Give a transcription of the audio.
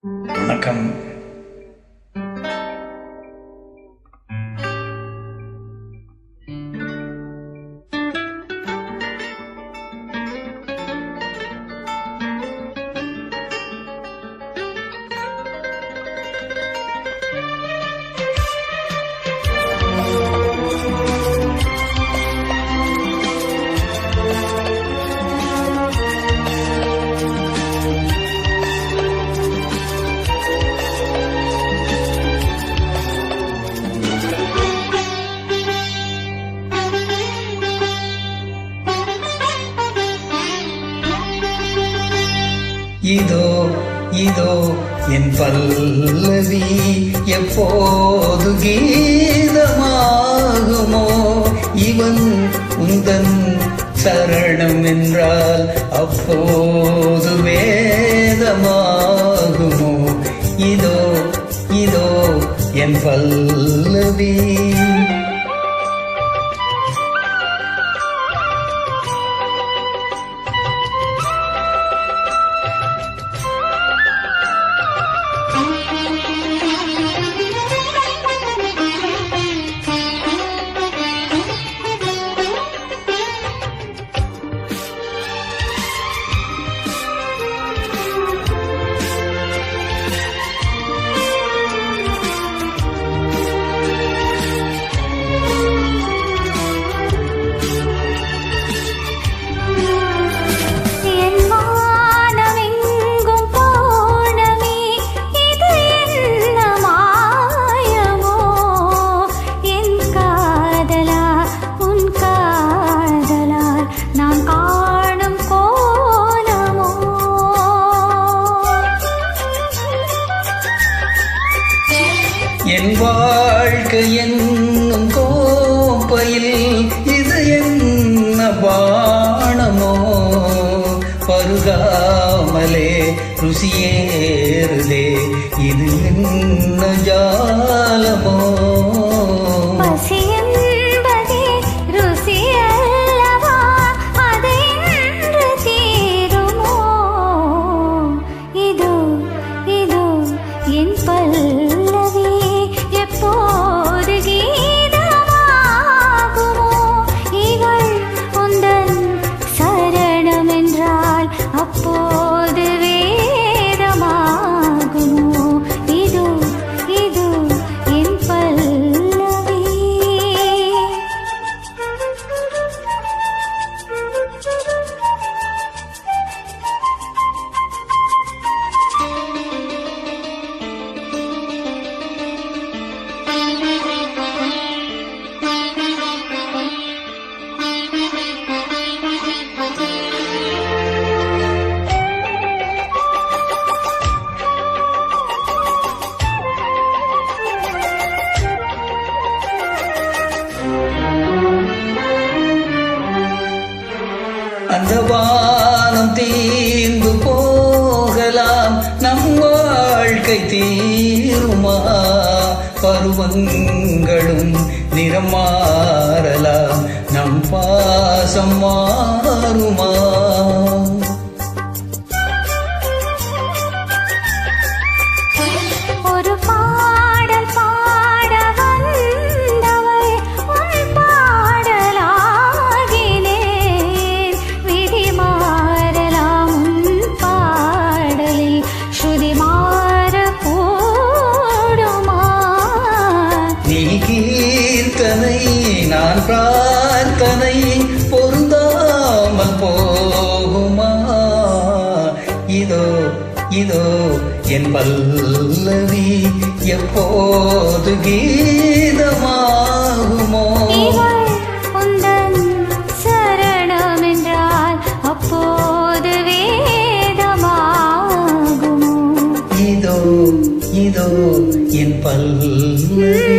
வணக்கம். இதோ இதோ என் பல்லவி எப்போது கீதமாகுமோ, இவன் உந்தன் சரணம் என்றால் அப்போது வேதமாகுமோ. இதோ இதோ என் பல்லவி. என் வாழ்க்கை என்னும் கோப்பையில் இது என்ன பானமோ, பருகாமலே ருசியேறுதே இது என்ன ஜாலமோ. அந்த வானம் தீர்ந்து போகலாம், நம் வாழ்க்கை தீருமா, பருவங்களும் நிறம் மாறலாம், நம் பாசம் மாறுமா. கீர்த்தனை நான் பிரார்த்தனை பொருந்தாமல் போகுமா. இதோ இதோ என் பல்லவி எப்போது கீதமாகுமோ. சரணம் என்றால் அப்போது வேதமாகுமோ. இதோ இதோ என் பல்லவி.